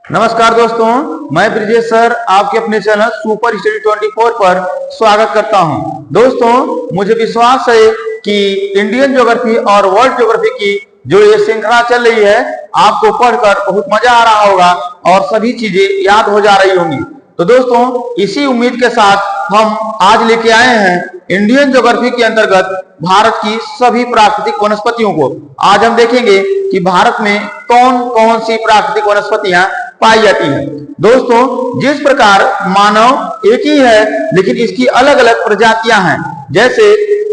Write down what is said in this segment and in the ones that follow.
नमस्कार दोस्तों, मैं ब्रिजेश सर आपके अपने चैनल सुपर स्टडी 24 पर स्वागत करता हूं। दोस्तों, मुझे विश्वास है कि इंडियन ज्योग्राफी और वर्ल्ड ज्योग्राफी की जो ये श्रृंखला चल रही है आपको पढ़कर बहुत मजा आ रहा होगा और सभी चीजें याद हो जा रही होंगी। तो दोस्तों, इसी उम्मीद के साथ हम आज लेके आए हैं इंडियन ज्योग्राफी के अंतर्गत भारत की सभी प्राकृतिक वनस्पतियों को। आज हम देखेंगे कि भारत में कौन कौन सी प्राकृतिक वनस्पतियां पाई जाती है। दोस्तों, जिस प्रकार मानव एक ही है लेकिन इसकी अलग अलग प्रजातियां हैं। जैसे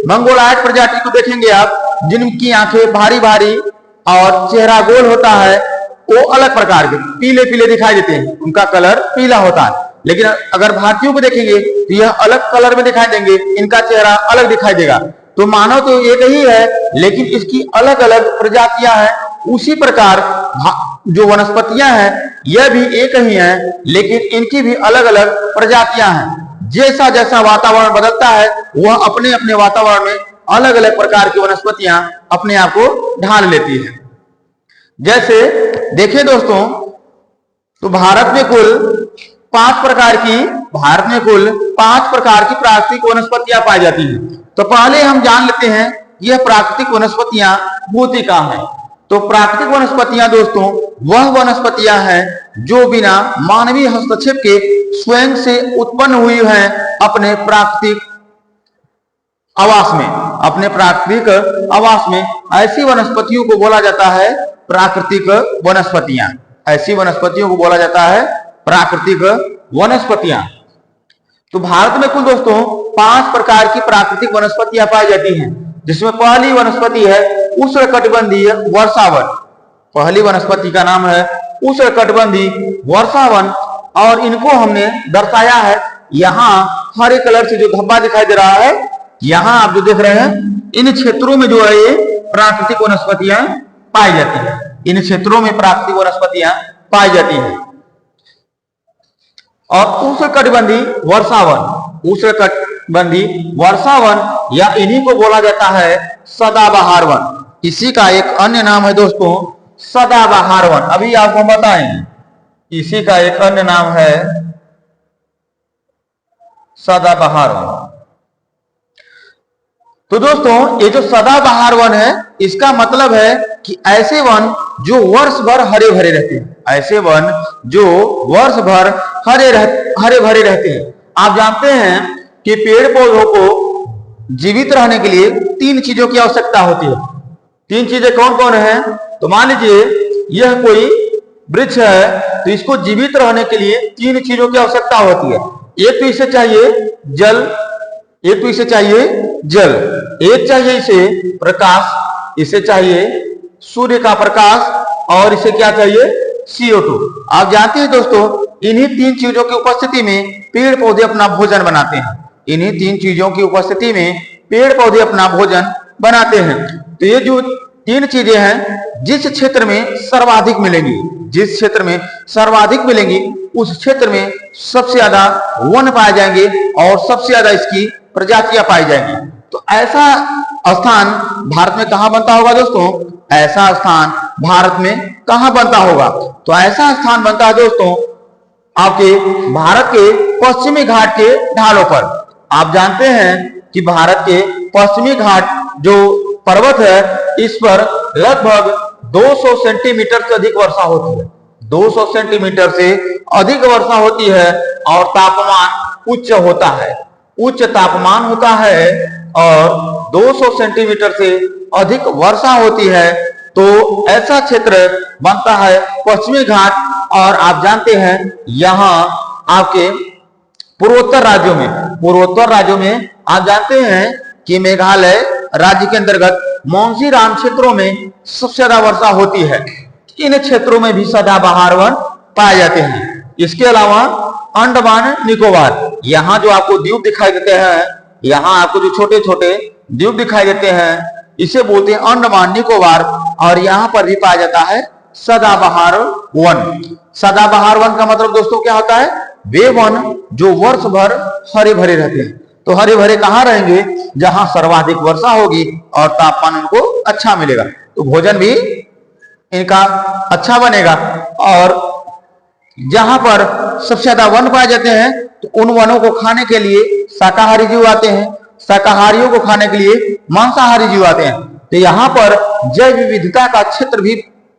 मंगोलायड प्रजाति को देखेंगे आप, जिनकी आंखें भारी भारी और चेहरा गोल होता है, वो अलग प्रकार के पीले पीले दिखाई देते हैं, उनका कलर पीला होता है। लेकिन अगर भारतीयों को देखेंगे तो यह अलग कलर में दिखाई देंगे, इनका चेहरा अलग दिखाई देगा। तो मानव तो एक ही है लेकिन इसकी अलग अलग प्रजातियां हैं। उसी प्रकार जो वनस्पतियां हैं यह भी एक ही हैं लेकिन इनकी भी अलग अलग प्रजातियां हैं। जैसा जैसा वातावरण बदलता है वह अपने अपने वातावरण में अलग अलग प्रकार की वनस्पतियां अपने आप को ढाल लेती है। जैसे देखिए दोस्तों, तो भारत में कुल पांच प्रकार की प्राकृतिक वनस्पतियां पाई जाती हैं। तो पहले हम जान लेते हैं यह प्राकृतिक वनस्पतियां होती क्या हैं। तो प्राकृतिक वनस्पतियां दोस्तों वह वनस्पतियां हैं जो बिना मानवीय हस्तक्षेप के स्वयं से उत्पन्न हुई हैं अपने प्राकृतिक आवास में। ऐसी वनस्पतियों को बोला जाता है प्राकृतिक वनस्पतियां। ऐसी वनस्पतियों को बोला जाता है प्राकृतिक वनस्पतियां। तो भारत में कुल दोस्तों पांच प्रकार की प्राकृतिक वनस्पतियां पाई जाती हैं, जिसमें पहली वनस्पति है उष्णकटिबंधीय वर्षावन। पहली वनस्पति का नाम है उष्णकटिबंधीय वर्षावन और इनको हमने दर्शाया है यहाँ हरे कलर से जो धब्बा दिखाई दे रहा है, यहाँ आप जो देख रहे हैं इन क्षेत्रों में जो है ये प्राकृतिक वनस्पतियां पाई जाती है। इन क्षेत्रों में प्राकृतिक वनस्पतियां पाई जाती हैं। और उष्णकटिबंधीय वर्षावन या इन्हीं को बोला जाता है सदाबहार वन। इसी का एक अन्य नाम है दोस्तों सदाबहार वन। अभी आपको बताएंगे इसी का एक अन्य नाम है सदाबहार वन। तो दोस्तों, ये जो सदाबहार वन है इसका मतलब है कि ऐसे वन जो वर्ष भर हरे भरे रहते हैं। ऐसे वन जो वर्ष भर हरे भरे रहते हैं। आप जानते हैं कि पेड़ पौधों को जीवित रहने के लिए तीन चीजों की आवश्यकता होती है। तीन चीजें कौन कौन है? तो मान लीजिए यह कोई वृक्ष है तो इसको जीवित रहने के लिए तीन चीजों की आवश्यकता होती है। एक तो इसे चाहिए जल, एक चाहिए इसे प्रकाश, इसे चाहिए सूर्य का प्रकाश और इसे क्या चाहिए? CO2। आप जानते हैं दोस्तों, इन्हीं तीन चीजों की उपस्थिति में पेड़ पौधे अपना भोजन बनाते हैं। इन्हीं तीन चीजों की उपस्थिति में पेड़ पौधे अपना भोजन बनाते हैं। तो ये जो तीन चीजें हैं जिस क्षेत्र में सर्वाधिक मिलेंगी उस क्षेत्र में सबसे ज्यादा वन पाए जाएंगे और सबसे ज्यादा इसकी प्रजातियां पाई जाएंगी। तो ऐसा स्थान भारत में कहां बनता होगा दोस्तों? ऐसा स्थान भारत में कहां बनता होगा? तो ऐसा स्थान बनता है दोस्तों आपके भारत के पश्चिमी घाट के ढालों पर। आप जानते हैं कि भारत के पश्चिमी घाट जो पर्वत है इस पर लगभग 200 सेंटीमीटर से अधिक वर्षा होती है। 200 सेंटीमीटर से अधिक वर्षा होती है और तापमान उच्च तापमान होता है और 200 सेंटीमीटर से अधिक वर्षा होती है। तो ऐसा क्षेत्र बनता है पश्चिमी घाट। और आप जानते हैं यहाँ आपके पूर्वोत्तर राज्यों में आप जानते हैं कि मेघालय राज्य के अंतर्गत मोंगसीराम क्षेत्रों में सबसे ज्यादा वर्षा होती है। इन क्षेत्रों में भी सदाबहार वन पाए जाते हैं। इसके अलावा अंडमान निकोबार, यहाँ जो आपको द्वीप दिखाई देते हैं, यहाँ आपको जो छोटे छोटे द्वीप दिखाई देते हैं इसे बोलते हैं अंडमान निकोबार और यहाँ पर भी पाया जाता है सदाबहार वन। सदाबहार वन का मतलब दोस्तों क्या होता है? वे वन जो वर्ष भर हरे भरे रहते हैं। तो हरे भरे कहाँ रहेंगे? जहां सर्वाधिक वर्षा होगी और तापमान उनको अच्छा मिलेगा, तो भोजन भी इनका अच्छा बनेगा। और जहां पर सबसे ज्यादा वन पाए जाते हैं तो उन वनों को खाने के लिए शाकाहारी जीव आते हैं, शाकाहारियों को खाने के लिए मांसाहारी जीव आते हैं। तो यहाँ पर जैव विविधता का क्षेत्र भी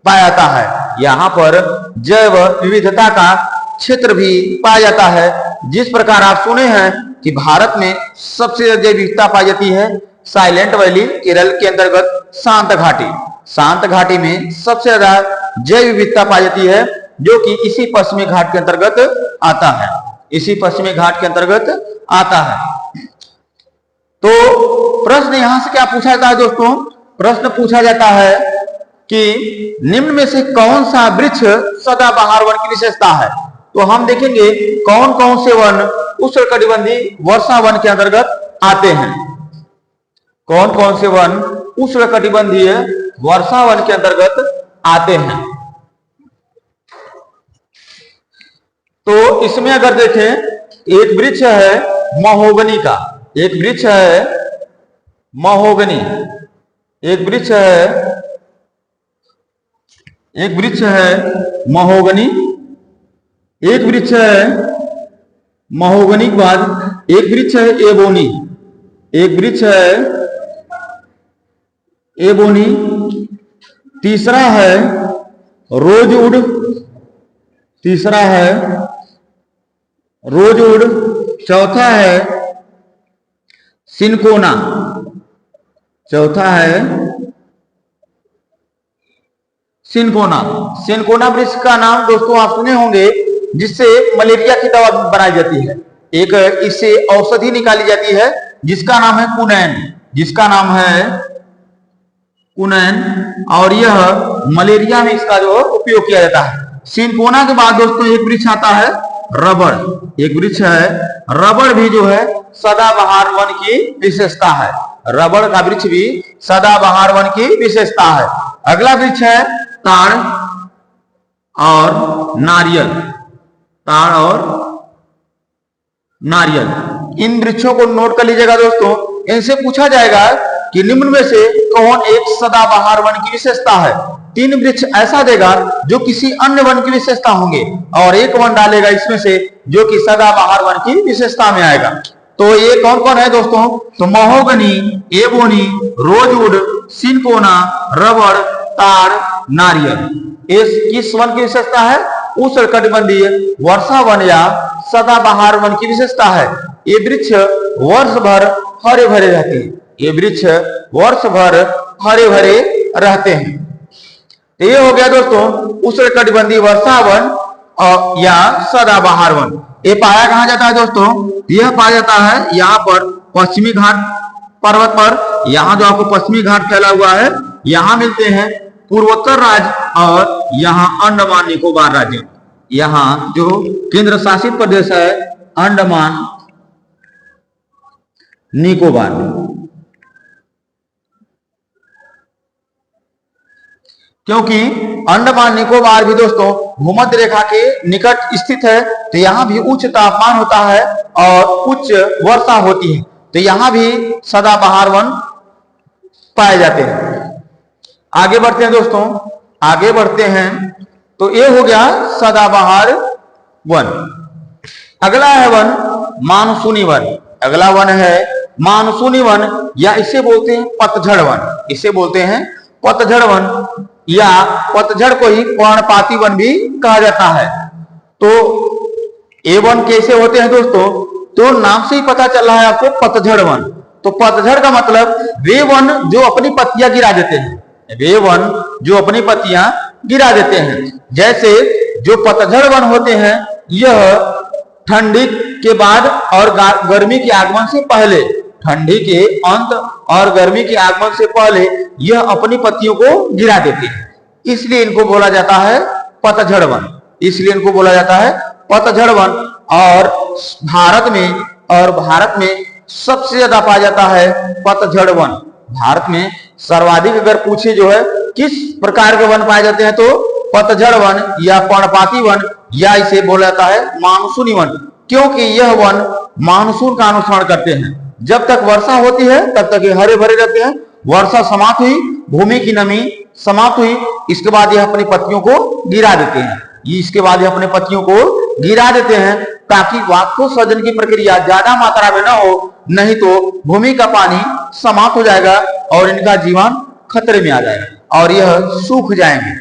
पाया जाता है, यहाँ पर जैव विविधता का क्षेत्र भी पाया जाता है। जिस प्रकार आप सुने हैं कि भारत में सबसे ज्यादा जैव विविधता पाई जाती है साइलेंट वैली केरल के अंतर्गत शांत घाटी। शांत घाटी में सबसे ज्यादा जैव विविधता पाई जाती है, जो कि इसी पश्चिमी घाट के अंतर्गत आता है, इसी पश्चिमी घाट के अंतर्गत आता है। तो प्रश्न यहां से क्या पूछा जाता है दोस्तों? प्रश्न पूछा जाता है कि निम्न में से कौन सा वृक्ष सदाबहार वन की विशेषता है? तो हम देखेंगे कौन कौन से वन उष्णकटिबंधीय वर्षा वन के अंतर्गत आते हैं। कौन कौन से वन उष्णकटिबंधीय वर्षा वन के अंतर्गत आते हैं? तो इसमें अगर देखें, एक वृक्ष है महोगनी का, एक वृक्ष है महोगनी, एक वृक्ष है, एक वृक्ष है महोगनी, एक वृक्ष है महोगनी के बाद एक वृक्ष है एबोनी, एक वृक्ष है एबोनी, तीसरा है रोजवुड, तीसरा है रोजवुड, चौथा है सिनकोना, चौथा है सिनकोना। सिनकोना वृक्ष का नाम दोस्तों आप सुने होंगे, जिससे मलेरिया की दवा बनाई जाती है। एक इससे औषधि निकाली जाती है जिसका नाम है कुनैन, जिसका नाम है कुनैन, और यह मलेरिया में इसका जो उपयोग किया जाता है। सिनकोना के बाद दोस्तों एक वृक्ष आता है रबड़, एक वृक्ष है रबड़ भी जो है सदाबहार वन की विशेषता है। रबड़ का वृक्ष भी सदाबहार वन की विशेषता है। अगला वृक्ष है ताड़ और नारियल, ताड़ और नारियल। इन वृक्षों को नोट कर लीजिएगा दोस्तों। इनसे पूछा जाएगा कि निम्न में से कौन एक सदाबहार वन की विशेषता है? तीन वृक्ष ऐसा देगा जो किसी अन्य वन की विशेषता होंगे, और एक वन डालेगा इसमें से जो कि सदाबहार वन की विशेषता में आएगा। तो ये कौन कौन है दोस्तों? तो महोगनी, एबोनी, रोजवुड, सिनकोना, रबड़, ताड़, नारियल। इस किस वन की विशेषता है? उष्णकटिबंधीय वर्षा वन या सदाबहार वन की विशेषता है। ये वृक्ष वर्ष भर हरे भरे रहते हैं, ये वृक्ष वर्ष भर हरे भरे रहते हैं। तो ये हो गया दोस्तों उष्णकटिबंधीय वर्षा वन या सदाबहार वन। ये पाया कहां जाता है दोस्तों? यह पाया जाता है यहाँ पर पश्चिमी घाट पर्वत पर। यहाँ जो आपको पश्चिमी घाट फैला हुआ है, यहाँ मिलते हैं पूर्वोत्तर राज्य और यहाँ अंडमान निकोबार राज्य। यहाँ जो केंद्र शासित प्रदेश है अंडमान निकोबार। क्योंकि अंडमान निकोबार भी दोस्तों भूमध्य रेखा के निकट स्थित है, तो यहाँ भी उच्च तापमान होता है और उच्च वर्षा होती है, तो यहाँ भी सदाबहार वन पाए जाते हैं। आगे बढ़ते हैं दोस्तों, आगे बढ़ते हैं। तो ये हो गया सदाबहार वन। अगला है वन मानसूनी वन। अगला वन है मानसूनी वन, या इसे बोलते हैं पतझड़ वन, इसे बोलते हैं पतझड़ वन, या पतझड़ को ही पर्णपाती वन भी कहा जाता है। तो ये वन कैसे होते हैं दोस्तों? तो नाम से ही पता चल रहा है आपको पतझड़ वन। तो पतझड़ का मतलब वे वन जो अपनी पत्तियां गिरा देते हैं, वे वन जो अपनी पत्तियां गिरा देते हैं। जैसे जो पतझड़ वन होते हैं, यह ठंडी के बाद और गर्मी के आगमन से पहले, ठंडी के अंत और गर्मी के आगमन से पहले यह अपनी पत्तियों को गिरा देते हैं, इसलिए इनको बोला जाता है पतझड़ वन, इसलिए इनको बोला जाता है पतझड़ वन। और भारत में सबसे ज्यादा पाया जाता है पतझड़ वन। भारत में सर्वाधिक अगर पूछे जो है किस प्रकार के वन पाए जाते हैं, तो पतझड़ वन या पर्णपाती वन, या इसे बोला जाता है मानसूनी वन, क्योंकि यह वन मानसून का अनुसरण करते हैं। जब तक वर्षा होती है तब तक ये हरे भरे रहते हैं, वर्षा समाप्त हुई भूमि की नमी समाप्त हुई, इसके बाद ये अपनी पत्तियों को गिरा देते हैं। इसके बाद ये अपने पत्तियों को गिरा देते हैं ताकि वाष्पोत्सर्जन की प्रक्रिया ज्यादा मात्रा में न हो, नहीं तो भूमि का पानी समाप्त हो जाएगा और इनका जीवन खतरे में आ जाएगा और यह सूख जाएंगे।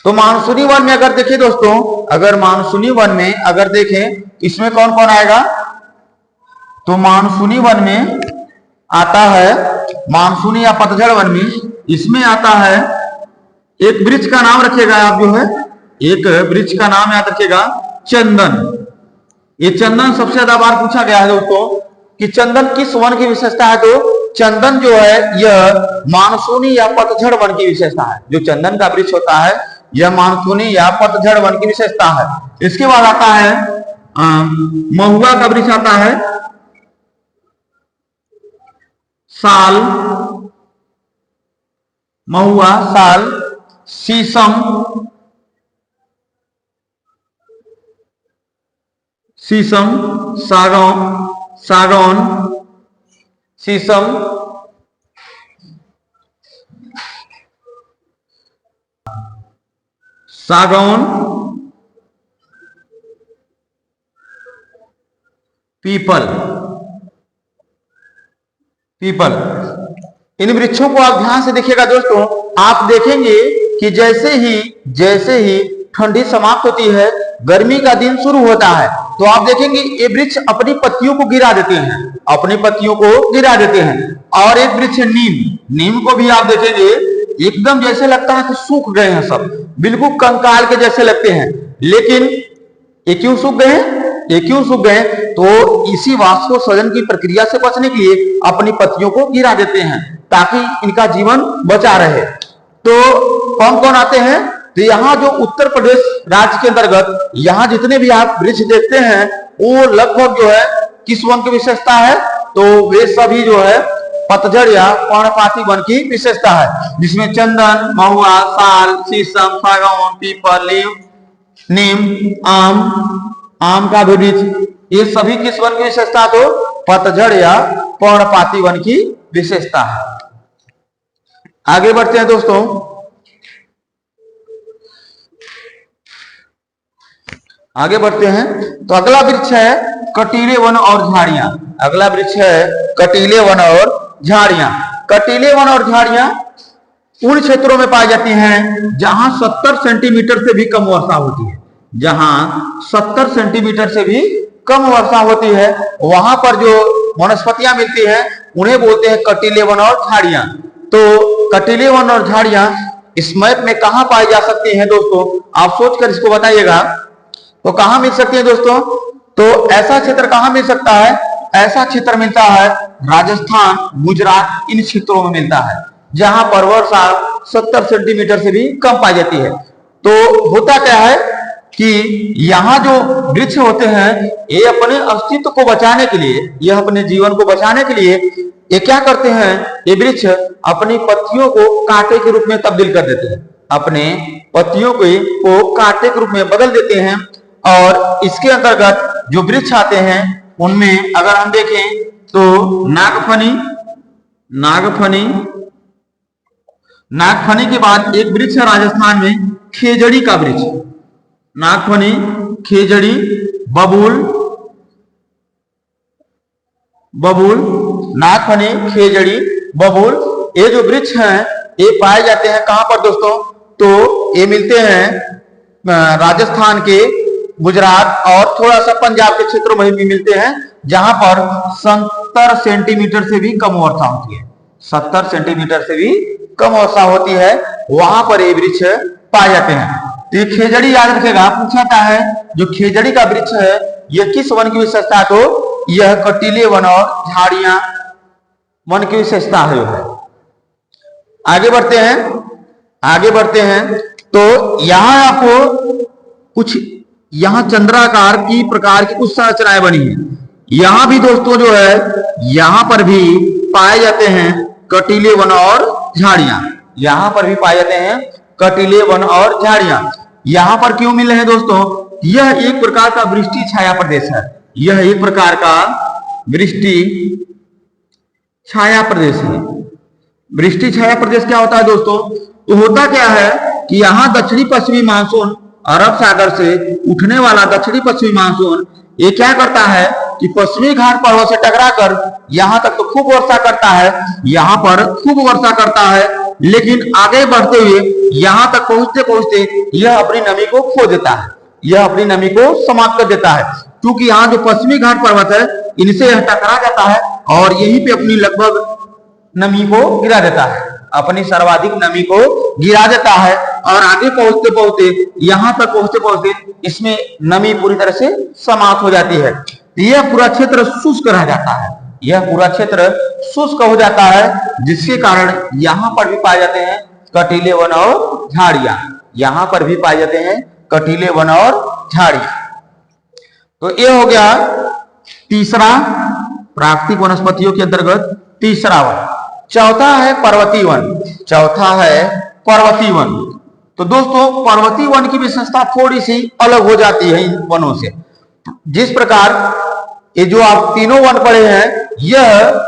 तो मानसूनी वन में अगर देखें दोस्तों, अगर मानसूनी वन में अगर देखें इसमें कौन कौन आएगा, तो मानसूनी वन में आता है, मानसूनी या पतझड़ वन में इसमें आता है एक वृक्ष का नाम रखिएगा आप, जो है एक वृक्ष का नाम याद रखिएगा, चंदन। ये चंदन सबसे ज्यादा बार पूछा गया है दोस्तों कि चंदन किस वन की विशेषता है, तो चंदन जो है यह मानसूनी या पतझड़ वन की विशेषता है। जो चंदन का वृक्ष होता है यह मानसूनी या पतझड़ वन की विशेषता है। इसके बाद आता है महुआ का वृक्ष आता है, साल, महुआ, साल, शीशम, शीशम, सागौन, सागौन, शीशम, सागौन, पीपल, पीपल। इन वृक्षों को आप ध्यान से देखिएगा दोस्तों, आप देखेंगे कि जैसे ही ठंडी समाप्त होती है, गर्मी का दिन शुरू होता है, तो आप देखेंगे ये वृक्ष अपनी पत्तियों को गिरा देते हैं, अपनी पत्तियों को गिरा देते हैं। और एक वृक्ष नीम, नीम को भी आप देखेंगे एकदम जैसे लगता है कि सूख गए हैं, सब बिल्कुल कंकाल के जैसे लगते हैं। लेकिन ये क्यों सूख गए हैं, ये क्यों सूख गए, तो इसी वाष्पोत्सर्जन की प्रक्रिया से बचने के लिए अपनी पत्तियों को गिरा देते हैं ताकि इनका जीवन बचा रहे। तो कौन कौन आते हैं, तो यहाँ जो उत्तर प्रदेश राज्य के अंतर्गत यहाँ जितने भी आप वृक्ष देखते हैं वो लगभग जो है किस वन की विशेषता है, तो वे सभी जो है पतझड़ या पर्णपाती वन की विशेषता है, जिसमें चंदन, महुआ, साल, शीशम, सागौन, पीपल, नीम, आम का भी वृक्ष, ये सभी किस वन की विशेषता, तो पतझड़ या पर्णपाती वन की विशेषता है। आगे बढ़ते हैं दोस्तों, आगे बढ़ते हैं। तो अगला वृक्ष है कटीले वन और झाड़ियां। अगला वृक्ष है कटीले वन और झाड़ियां। कटीले वन और झाड़ियां उन क्षेत्रों में पाई जाती हैं जहां 70 सेंटीमीटर से भी कम वर्षा होती है। जहां 70 सेंटीमीटर से भी कम वर्षा होती है वहां पर जो वनस्पतियां मिलती हैं उन्हें बोलते हैं कटीले वन और झाड़ियां। तो कटीले वन और झाड़ियां इस मैप में कहां पाई जा सकती हैं दोस्तों, आप सोचकर इसको बताइएगा। तो कहां मिल सकती है दोस्तों, तो ऐसा क्षेत्र कहां मिल सकता है, ऐसा क्षेत्र मिलता है राजस्थान, गुजरात, इन क्षेत्रों में मिलता है जहां पर वर्षा 70 सेंटीमीटर से भी कम पाई जाती है। तो होता क्या है कि यहाँ जो वृक्ष होते हैं ये अपने अस्तित्व को बचाने के लिए, यह अपने जीवन को बचाने के लिए ये क्या करते हैं, ये वृक्ष अपनी पत्तियों को कांटे के रूप में तब्दील कर देते हैं, अपने पत्तियों को कांटे के रूप में बदल देते हैं। और इसके अंतर्गत जो वृक्ष आते हैं उनमें अगर हम देखें तो नागफनी, नागफनी के बाद एक वृक्ष है राजस्थान में खेजड़ी का वृक्ष, नागफनी, खेजड़ी, बबूल, नागफनी, खेजड़ी, बबूल, ये जो वृक्ष हैं ये पाए जाते हैं कहां पर दोस्तों, तो ये मिलते हैं राजस्थान के, गुजरात और थोड़ा सा पंजाब के क्षेत्रों में भी मिलते हैं जहां पर 70 सेंटीमीटर से भी कम वर्षा होती है। 70 सेंटीमीटर से भी कम वर्षा होती है, वहां पर ये वृक्ष पाए जाते हैं। तो ये खेजड़ी याद रखेगा, पूछाता है जो खेजड़ी का वृक्ष है यह किस वन की विशेषता है, तो यह कटीले वन और झाड़ियां वन की विशेषता है। आगे बढ़ते हैं तो यहां आपको कुछ यहां चंद्राकार की प्रकार की कुछ संरचनाएं बनी है। यहां भी दोस्तों जो है यहां पर भी पाए जाते हैं कटीले वन और झाड़ियां, यहां पर भी पाए जाते हैं कटीले वन और झाड़ियां। यहां पर क्यों मिल रहे हैं दोस्तों, यह एक प्रकार का वृष्टि छाया प्रदेश है, यह एक प्रकार का वृष्टि छाया प्रदेश है। वृष्टि छाया प्रदेश क्या होता है दोस्तों? तो होता क्या है कि यहाँ दक्षिणी पश्चिमी मानसून, अरब सागर से उठने वाला दक्षिणी पश्चिमी मानसून ये क्या करता है कि पश्चिमी घाट पर्वत से टकराकर यहाँ तक तो खूब वर्षा करता है, यहाँ पर खूब वर्षा करता है, लेकिन आगे बढ़ते हुए यहाँ तक पहुंचते पहुंचते यह अपनी नमी को खो देता है, यह अपनी नमी को समाप्त कर देता है, क्योंकि यहाँ जो पश्चिमी घाट पर्वत है इनसे यह टकरा जाता है और यहीं पे अपनी लगभग नमी को गिरा देता है, अपनी सर्वाधिक नमी को गिरा देता है और आगे पहुंचते पहुंचते यहाँ तक पहुंचते पहुंचते इसमें नमी पूरी तरह से समाप्त हो जाती है। यह पूरा क्षेत्र शुष्क रह जाता है, यह पूरा क्षेत्र शुष्क हो जाता है, जिसके कारण यहाँ पर भी पाए जाते हैं कटीले वन और झाड़ियां, यहाँ पर भी पाए जाते हैं कटीले वन और झाड़ियां। तो ये हो गया तीसरा प्राकृतिक वनस्पतियों के अंतर्गत तीसरा वन। चौथा है पर्वतीय वन, चौथा है पर्वतीय वन। तो दोस्तों पर्वतीय वन की विशेषता थोड़ी सी अलग हो जाती है इन वनों से। जिस प्रकार ये जो आप तीनों वन पढ़े हैं यह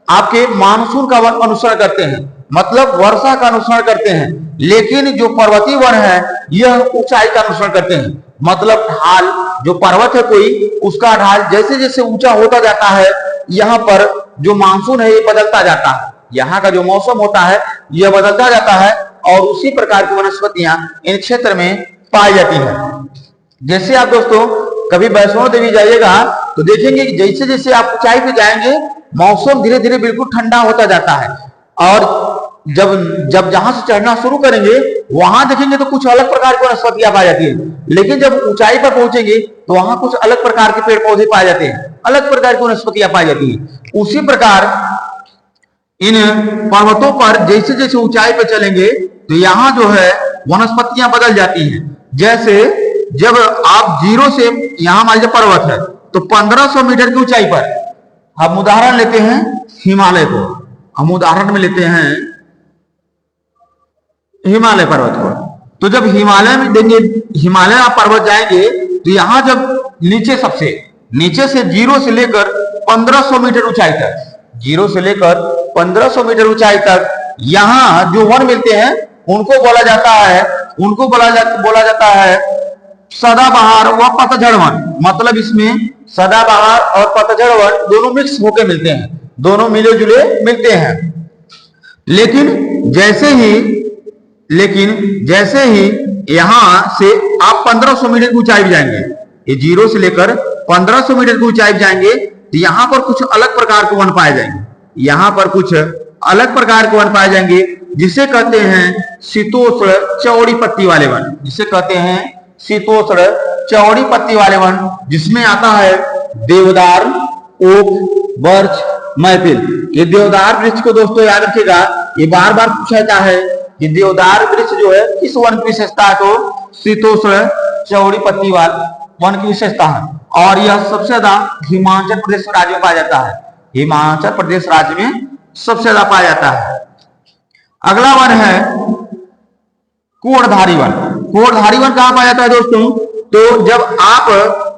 आपके मानसून का वन अनुसरण करते हैं, मतलब वर्षा का अनुसरण करते हैं, लेकिन जो पर्वतीय वन है यह ऊंचाई का अनुसरण करते हैं, मतलब ढाल जो पर्वत है कोई उसका ढाल जैसे जैसे ऊंचा होता जाता है यहाँ पर जो मानसून है ये बदलता जाता है, यहाँ का जो मौसम होता है यह बदलता जाता है और उसी प्रकार की वनस्पतियां इन क्षेत्र में पाई जाती है। जैसे आप दोस्तों कभी वैष्णो देवी जाइएगा तो देखेंगे कि जैसे जैसे आप ऊंचाई पे जाएंगे मौसम धीरे धीरे बिल्कुल ठंडा होता जाता है और जब जहां से चढ़ना शुरू करेंगे वहां देखेंगे तो कुछ अलग प्रकार की वनस्पतियां पाई जाती है, लेकिन जब ऊंचाई पर पहुंचेंगे तो वहां कुछ अलग प्रकार के पेड़ पौधे पाए जाते हैं, अलग प्रकार की वनस्पतियां पाई जाती है। उसी प्रकार इन पर्वतों पर जैसे जैसे ऊंचाई पर चलेंगे तो यहाँ जो है वनस्पतियां बदल जाती हैं। जैसे जब आप जीरो से यहाँ मान लीजिए पर्वत है तो 1500 मीटर की ऊंचाई पर हम उदाहरण लेते हैं हिमालय को, हम उदाहरण में लेते हैं हिमालय पर्वत को। तो जब हिमालय में देंगे, हिमालय आप पर्वत जाएंगे तो यहाँ जब नीचे से जीरो से लेकर 1500 मीटर ऊंचाई तक, जीरो से लेकर 1500 मीटर ऊंचाई तक यहाँ जो वन मिलते हैं उनको बोला जाता है सदाबहार व पतझड़ वन। मतलब इसमें सदाबहार और पतझड़ वन दोनों मिक्स होकर मिलते हैं, दोनों मिले जुले मिलते हैं। लेकिन जैसे ही यहां से आप 1500 मीटर की ऊंचाई पे जाएंगे, ये जीरो से लेकर 1500 मीटर की ऊंचाई पे जाएंगे तो यहां पर कुछ अलग प्रकार के वन पाए जाएंगे, यहां पर कुछ अलग प्रकार के वन पाए जाएंगे जिसे कहते हैं शीतोष्ण चौड़ी पत्ती वाले वन, जिसे कहते हैं शीतोष्ण चौड़ी पत्ती वाले वन, जिसमें आता है देवदार, ओक, बर्च, मैपिल। ये देवदार वृक्ष को दोस्तों याद रखिएगा, ये बार बार पूछा जाता है कि देवदार वृक्ष जो है किस वन की विशेषता है, तो शीतोष्ण चौड़ी पत्ती वाले वन की विशेषता है और यह सबसे ज्यादा हिमाचल प्रदेश राज्य में पाया जाता है, हिमाचल प्रदेश राज्य में सबसे ज्यादा पाया जाता है। अगला वन है कोड़धारी वन। कोड़धारी वन कहां पाया जाता है दोस्तों? तो जब आप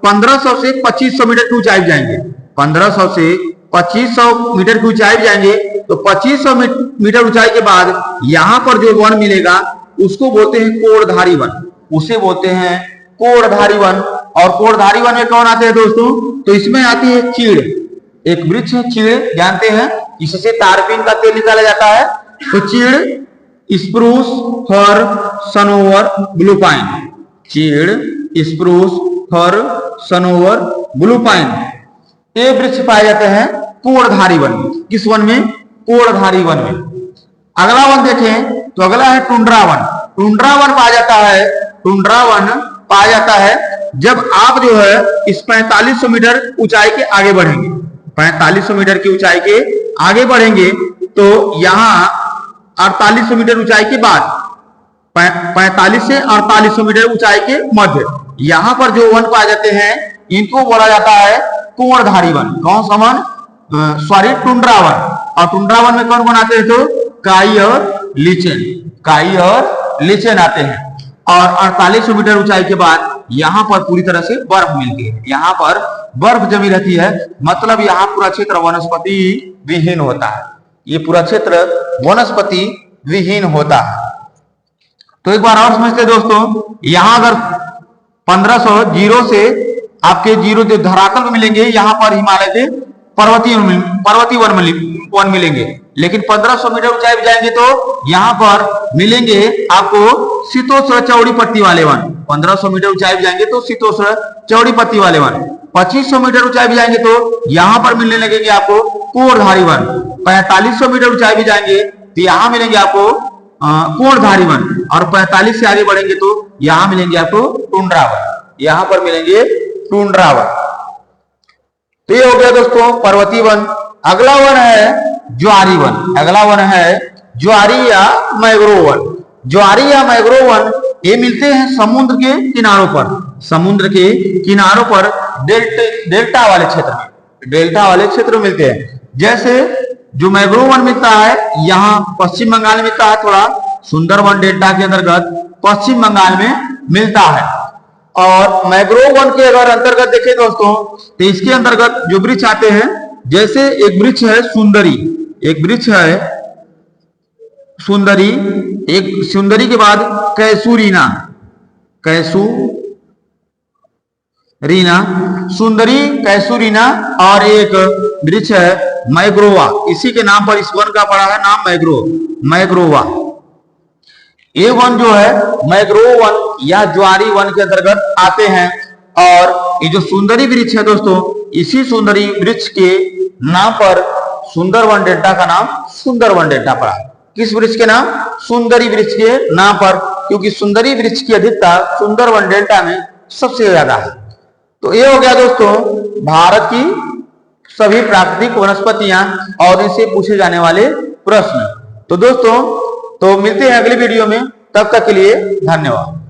1500 से 2500 मीटर की ऊंचाई जाएंगे, 1500 से 2500 मीटर की ऊंचाई जाएंगे तो 2500 मीटर ऊंचाई के बाद यहां पर जो वन मिलेगा उसको बोलते हैं कोड़धारी वन, उसे बोलते हैं कोड़धारी वन। और कोड़धारी वन में कौन आते हैं दोस्तों? तो इसमें आती है चीड़, एक वृक्ष है चीड़, जानते हैं इससे तारपीन का तेल निकाला जाता है। तो चीड़, स्प्रूस, फर, सनोवर, ब्लू पाइन, चीड़, स्प्रूस, फर, सनोवर, ब्लू पाइन, ये वृक्ष पाए जाते हैं कोड़धारी वन में। किस वन में? कोड़धारी वन में। अगला वन देखें तो अगला है टुंड्रा वन। टुंड्रा वन पाया जाता है, टुंड्रा वन पाया जाता है जब आप जो है इस 4500 मीटर ऊंचाई के आगे बढ़ेंगे, 4500 मीटर की ऊंचाई के आगे बढ़ेंगे तो यहाँ 4800 मीटर ऊंचाई के बाद 45 से 4800 मीटर ऊंचाई के मध्य यहाँ पर जो वन पाए जाते हैं इनको बोला जाता है कोड़धारी वन। कौन सा वन? Sorry, tundra one. और टुंड्रा वन में कौन कौन आते हैं? तो काई और लीचेन, काई और लीचेन आते हैं। और 4800 मीटर ऊंचाई के बाद यहाँ पर पूरी तरह से बर्फ मिलती है, यहाँ पर बर्फ जमी रहती है, मतलब यहाँ पूरा क्षेत्र वनस्पति विहीन होता है, ये पूरा क्षेत्र वनस्पति विहीन होता है। तो एक बार और समझते हैं दोस्तों, यहां अगर 1500 जीरो से आपके जीरो जो धरातल में मिलेंगे, यहां पर हिमालय के पर्वतीय वन मिलेंगे। लेकिन 1500 मीटर ऊंचाई पे जाएंगे तो यहां पर मिलेंगे आपको शीतोष्ण चौड़ी पत्ती वाले वन। 1500 मीटर ऊंचाई पे जाएंगे तो शीतोष्ण चौड़ी पत्ती वाले वन। 2500 मीटर ऊंचाई पे जाएंगे तो यहां पर मिलने लगेंगे आपको कोणधारी वन। 4500 मीटर ऊंचाई पे जाएंगे तो यहां मिलेंगे आपको कोणधारी वन। और 45 से आगे बढ़ेंगे तो यहां मिलेंगे आपको टुंड्रा वन। यहां पर मिलेंगे टुंड्रा वन। तो ये हो गया दोस्तों पर्वतीय वन। अगला वन है ज्वारी वन। अगला वन है ज्वारी या मैंग्रोव वन। ज्वारी या मैंग्रोव वन ये मिलते हैं समुद्र के किनारों पर। समुद्र के किनारों पर डेल्टा वाले क्षेत्र में, डेल्टा वाले क्षेत्र में मिलते हैं। जैसे जो मैंग्रोव वन मिलता है यहाँ पश्चिम बंगाल में मिलता है, थोड़ा सुंदरवन डेल्टा के अंतर्गत पश्चिम बंगाल में मिलता है। और मैंग्रोव वन के अगर अंतर्गत देखें दोस्तों तो इसके अंतर्गत जो वृक्ष आते हैं, जैसे एक वृक्ष है सुंदरी, एक वृक्ष है सुंदरी, एक सुंदरी के बाद कैसूरीना, कैसूरीना, सुंदरी, कैसूरीना, और एक वृक्ष है मैग्रोवा। इसी के नाम पर इस वन का पड़ा है नाम मैग्रोवा। ये वन जो है मैंग्रोव वन या ज्वारी वन के अंतर्गत आते हैं। और ये जो सुंदरी वृक्ष है दोस्तों, इसी सुंदरी वृक्ष के नाम पर सुंदरवन डेल्टा का नाम सुंदरवन डेल्टा पड़ा। किस वृक्ष के नाम? सुंदरी वृक्ष के नाम पर, क्योंकि सुंदरी वृक्ष की अधिकता सुंदरवन डेल्टा में सबसे ज्यादा है। तो ये हो गया दोस्तों भारत की सभी प्राकृतिक वनस्पतियां और इनसे पूछे जाने वाले प्रश्न। तो दोस्तों तो मिलते हैं अगली वीडियो में, तब तक के लिए धन्यवाद।